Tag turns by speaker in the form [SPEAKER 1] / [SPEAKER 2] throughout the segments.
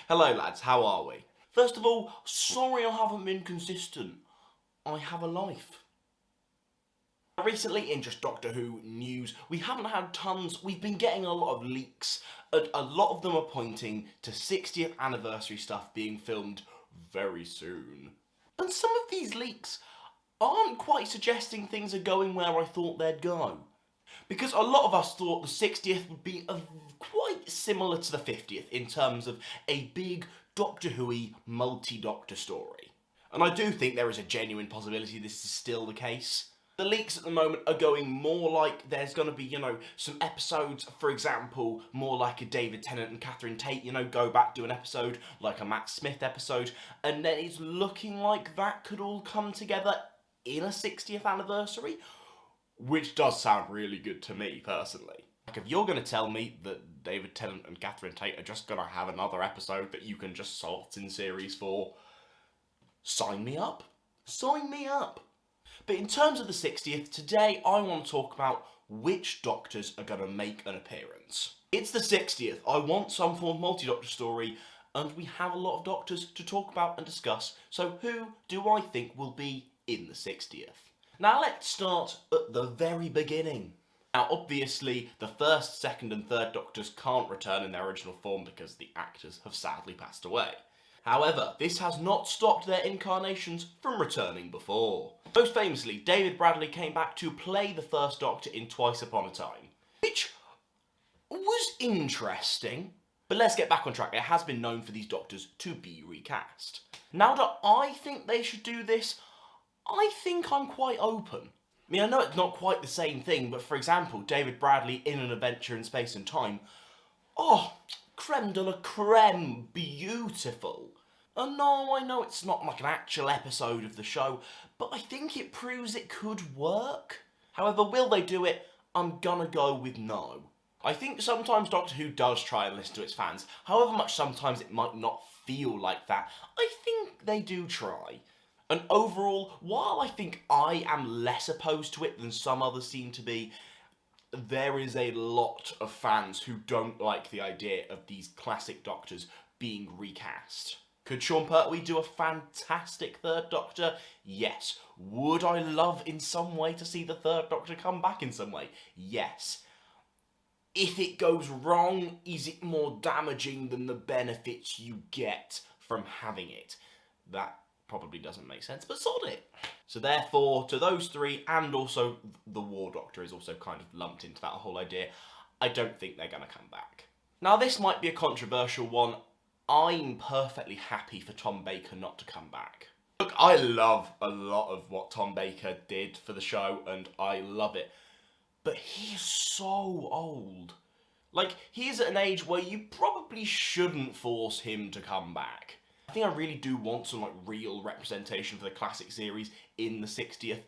[SPEAKER 1] Hello lads, how are we? First of all, sorry I haven't been consistent. I have a life. Recently in just Doctor Who news, we haven't had tons, we've been getting a lot of leaks, and a lot of them are pointing to 60th anniversary stuff being filmed very soon. And some of these leaks aren't quite suggesting things are going where I thought they'd go. Because a lot of us thought the 60th would be quite similar to the 50th in terms of a big Doctor Who-y multi-Doctor story. And I do think there is a genuine possibility this is still the case. The leaks at the moment are going more like there's going to be, some episodes, for example, more like a David Tennant and Catherine Tate, go back, do an episode, like a Matt Smith episode, and then it's looking like that could all come together in a 60th anniversary, which does sound really good to me, personally. Like, if you're going to tell me that David Tennant and Catherine Tate are just going to have another episode that you can just slot in series 4, sign me up. Sign me up. But in terms of the 60th, today I want to talk about which Doctors are going to make an appearance. It's the 60th, I want some form of multi-Doctor story, and we have a lot of Doctors to talk about and discuss, so who do I think will be in the 60th? Now let's start at the very beginning. Now obviously the first, second and third Doctors can't return in their original form because the actors have sadly passed away. However, this has not stopped their incarnations from returning before. Most famously, David Bradley came back to play the first Doctor in Twice Upon a Time, which was interesting. But let's get back on track. It has been known for these Doctors to be recast. Now that I think they should do this, I think I'm quite open. I mean, I know it's not quite the same thing, but for example, David Bradley in An Adventure in Space and Time, creme de la creme, beautiful. And no, I know it's not like an actual episode of the show, but I think it proves it could work. However, will they do it? I'm gonna go with no. I think sometimes Doctor Who does try and listen to its fans, however much sometimes it might not feel like that, I think they do try. And overall, while I think I am less opposed to it than some others seem to be, there is a lot of fans who don't like the idea of these classic Doctors being recast. Could Sean Pertwee do a fantastic third Doctor? Yes. Would I love in some way to see the third Doctor come back in some way? Yes. If it goes wrong, is it more damaging than the benefits you get from having it? That probably doesn't make sense, but sod it. So therefore, to those three, and also the War Doctor is also kind of lumped into that whole idea, I don't think they're going to come back. Now this might be a controversial one. I'm perfectly happy for Tom Baker not to come back. Look, I love a lot of what Tom Baker did for the show, and I love it. But he's so old. Like, he's at an age where you probably shouldn't force him to come back. I think I really do want some real representation for the classic series in the 60th.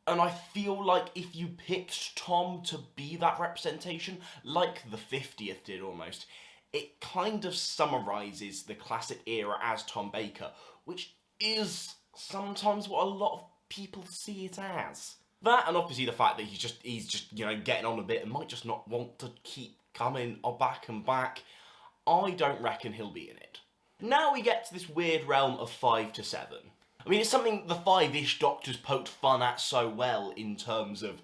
[SPEAKER 1] And I feel like if you picked Tom to be that representation, like the 50th did almost, it kind of summarises the classic era as Tom Baker, which is sometimes what a lot of people see it as. That, and obviously the fact that he's just getting on a bit and might just not want to keep coming back and back, I don't reckon he'll be in it. Now we get to this weird realm of 5 to 7. I mean, it's something the 5-ish Doctors poked fun at so well in terms of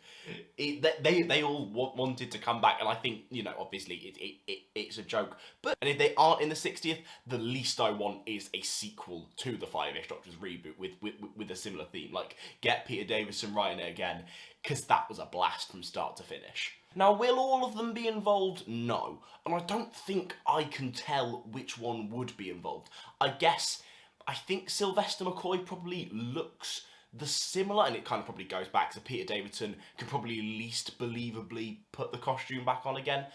[SPEAKER 1] they all wanted to come back, and I think, obviously it's a joke. But and if they aren't in the 60th, the least I want is a sequel to the 5-ish Doctors reboot with a similar theme. Like, get Peter Davison writing it again, because that was a blast from start to finish. Now, will all of them be involved? No. And I don't think I can tell which one would be involved. I think Sylvester McCoy probably looks the similar, and it kind of probably goes back to Peter Davison could probably least believably put the costume back on again.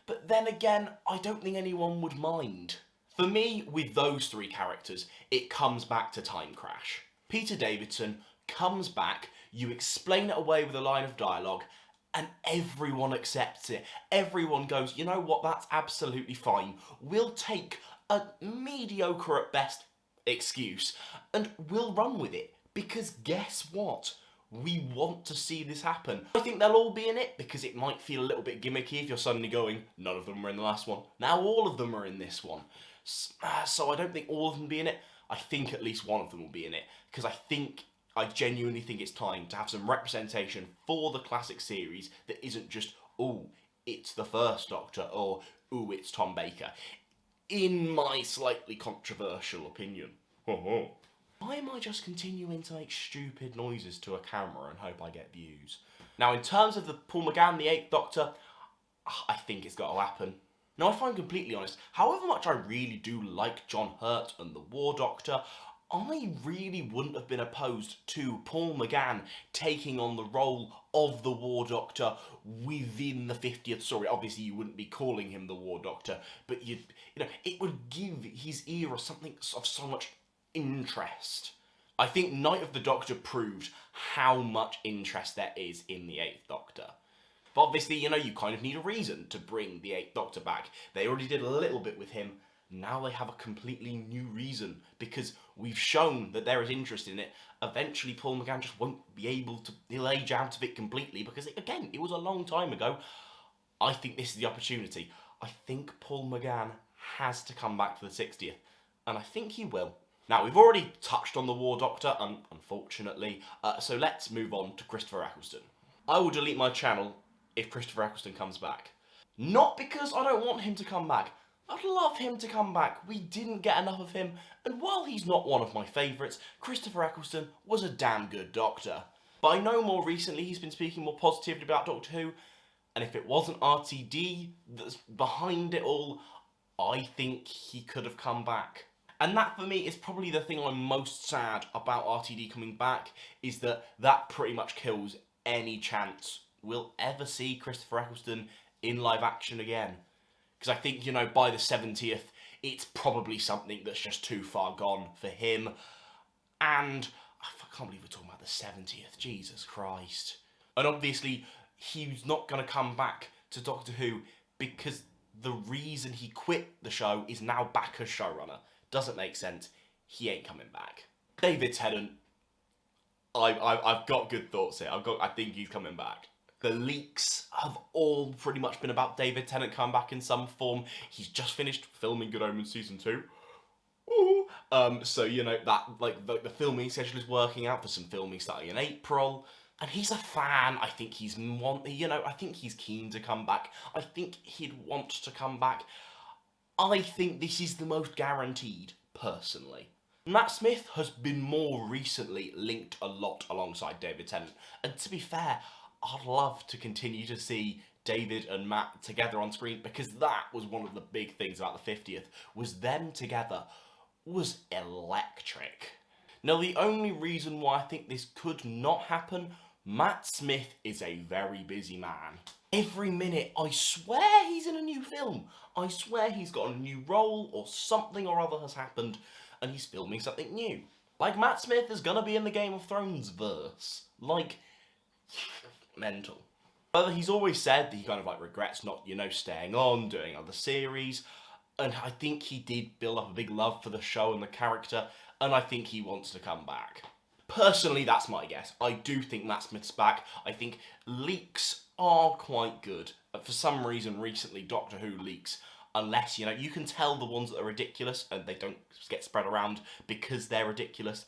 [SPEAKER 1] But then again, I don't think anyone would mind. For me, with those three characters, it comes back to Time Crash. Peter Davison comes back, you explain it away with a line of dialogue, and everyone accepts it. Everyone goes, you know what, that's absolutely fine. We'll take a mediocre at best excuse and we'll run with it, because guess what? We want to see this happen. I think they'll all be in it because it might feel a little bit gimmicky if you're suddenly going, none of them were in the last one. Now all of them are in this one. So I don't think all of them will be in it. I think at least one of them will be in it, because I genuinely think it's time to have some representation for the classic series that isn't just, oh, it's the first Doctor, or, oh, it's Tom Baker. In my slightly controversial opinion. Why am I just continuing to make stupid noises to a camera and hope I get views? Now, in terms of the Paul McGann, the 8th Doctor, I think it's got to happen. Now, if I'm completely honest, however much I really do like John Hurt and the War Doctor, I really wouldn't have been opposed to Paul McGann taking on the role of the War Doctor within the 50th story. Obviously, you wouldn't be calling him the War Doctor, but it would give his era something of so much interest. I think Night of the Doctor proved how much interest there is in the 8th Doctor. But obviously, you kind of need a reason to bring the 8th Doctor back. They already did a little bit with him. Now they have a completely new reason, because we've shown that there is interest in it. Eventually, Paul McGann just won't be able to, he'll age out of it completely, because, again, it was a long time ago. I think this is the opportunity. I think Paul McGann has to come back for the 60th, and I think he will. Now, we've already touched on the War Doctor, unfortunately, so let's move on to Christopher Eccleston. I will delete my channel if Christopher Eccleston comes back. Not because I don't want him to come back. I'd love him to come back. We didn't get enough of him, and while he's not one of my favourites, Christopher Eccleston was a damn good Doctor. But I know more recently he's been speaking more positively about Doctor Who, and if it wasn't RTD that's behind it all, I think he could have come back. And that, for me, is probably the thing I'm most sad about RTD coming back, is that pretty much kills any chance we'll ever see Christopher Eccleston in live action again. Because I think, by the 70th, it's probably something that's just too far gone for him. And I can't believe we're talking about the 70th, Jesus Christ. And obviously, he's not going to come back to Doctor Who because the reason he quit the show is now back as showrunner. Doesn't make sense. He ain't coming back. David Tennant, I've got good thoughts here. I think he's coming back. The leaks have all pretty much been about David Tennant coming back in some form. He's just finished filming Good Omens Season 2. Ooh. So, that, the filming schedule is working out for some filming starting in April. And he's a fan. I think I think he's keen to come back. I think he'd want to come back. I think this is the most guaranteed, personally. Matt Smith has been more recently linked a lot alongside David Tennant. And to be fair, I'd love to continue to see David and Matt together on screen, because that was one of the big things about the 50th, was them together was electric. Now, the only reason why I think this could not happen, Matt Smith is a very busy man. Every minute, I swear he's in a new film. I swear he's got a new role, or something or other has happened, and he's filming something new. Like, Matt Smith is gonna be in the Game of Thrones verse. Like, mental. But he's always said that he kind of regrets not, staying on, doing other series, and I think he did build up a big love for the show and the character, and I think he wants to come back. Personally, that's my guess. I do think Matt Smith's back. I think leaks are quite good. For some reason, recently, Doctor Who leaks, unless, you can tell the ones that are ridiculous and they don't get spread around because they're ridiculous.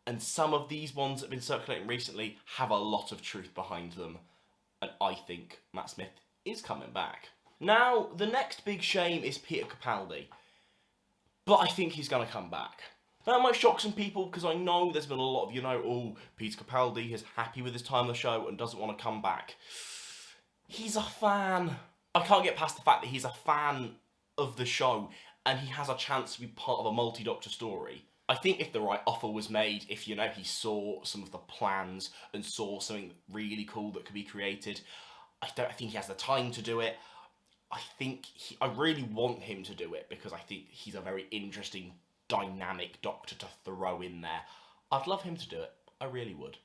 [SPEAKER 1] And some of these ones that have been circulating recently have a lot of truth behind them. And I think Matt Smith is coming back. Now, the next big shame is Peter Capaldi. But I think he's going to come back. That might shock some people, because I know there's been a lot of, Peter Capaldi is happy with his time on the show and doesn't want to come back. He's a fan. I can't get past the fact that he's a fan of the show and he has a chance to be part of a multi-Doctor story. I think if the right offer was made, if, he saw some of the plans and saw something really cool that could be created, I think he has the time to do it. I really want him to do it, because I think he's a very interesting, dynamic Doctor to throw in there. I'd love him to do it. I really would.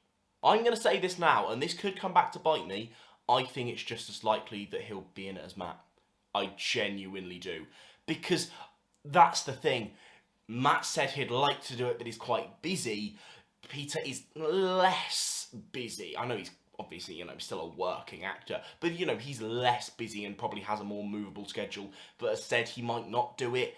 [SPEAKER 1] I'm going to say this now, and this could come back to bite me. I think it's just as likely that he'll be in it as Matt. I genuinely do. Because that's the thing. Matt said he'd like to do it, but he's quite busy. Peter is less busy. I know he's obviously, still a working actor, but, he's less busy and probably has a more movable schedule, but has said he might not do it.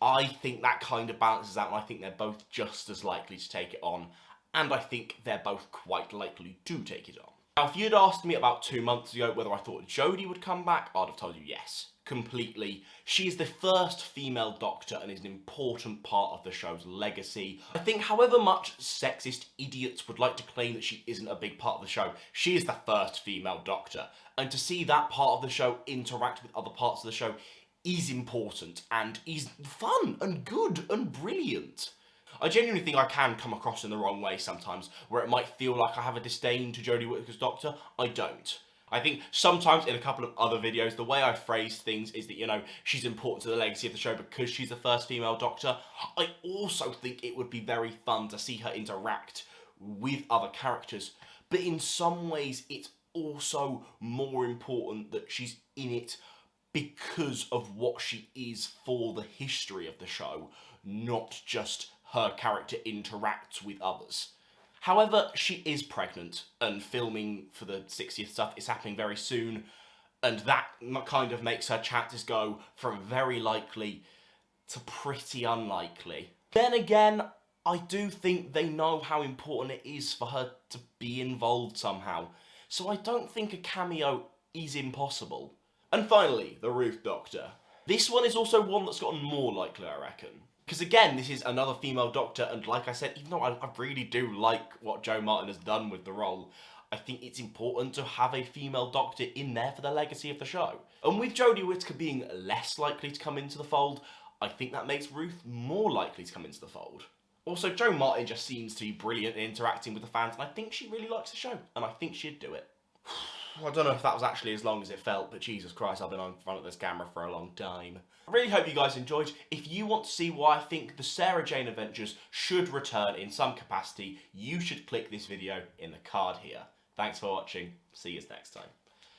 [SPEAKER 1] I think that kind of balances out, and I think they're both just as likely to take it on, and I think they're both quite likely to take it on. Now, if you'd asked me about 2 months ago whether I thought Jodie would come back, I'd have told you yes, completely. She is the first female Doctor and is an important part of the show's legacy. I think however much sexist idiots would like to claim that she isn't a big part of the show, she is the first female Doctor. And to see that part of the show interact with other parts of the show is important and is fun and good and brilliant. I genuinely think I can come across in the wrong way sometimes, where it might feel like I have a disdain to Jodie Whittaker's Doctor. I don't. I think sometimes in a couple of other videos, the way I phrase things is that, you know, she's important to the legacy of the show because she's the first female Doctor. I also think it would be very fun to see her interact with other characters, but in some ways it's also more important that she's in it because of what she is for the history of the show, not just her character interacts with others. However, she is pregnant, and filming for the 60th stuff is happening very soon, and that kind of makes her chances go from very likely to pretty unlikely. Then again, I do think they know how important it is for her to be involved somehow, so I don't think a cameo is impossible. And finally, the Ruth Doctor. This one is also one that's gotten more likely, I reckon. Because again, this is another female Doctor, and like I said, even though I really do like what Jo Martin has done with the role, I think it's important to have a female Doctor in there for the legacy of the show. And with Jodie Whittaker being less likely to come into the fold, I think that makes Ruth more likely to come into the fold. Also, Jo Martin just seems to be brilliant in interacting with the fans, and I think she really likes the show, and I think she'd do it. I don't know if that was actually as long as it felt, but Jesus Christ, I've been on front of this camera for a long time. I really hope you guys enjoyed. If you want to see why I think the Sarah Jane Adventures should return in some capacity, you should click this video in the card here. Thanks for watching. See you next time.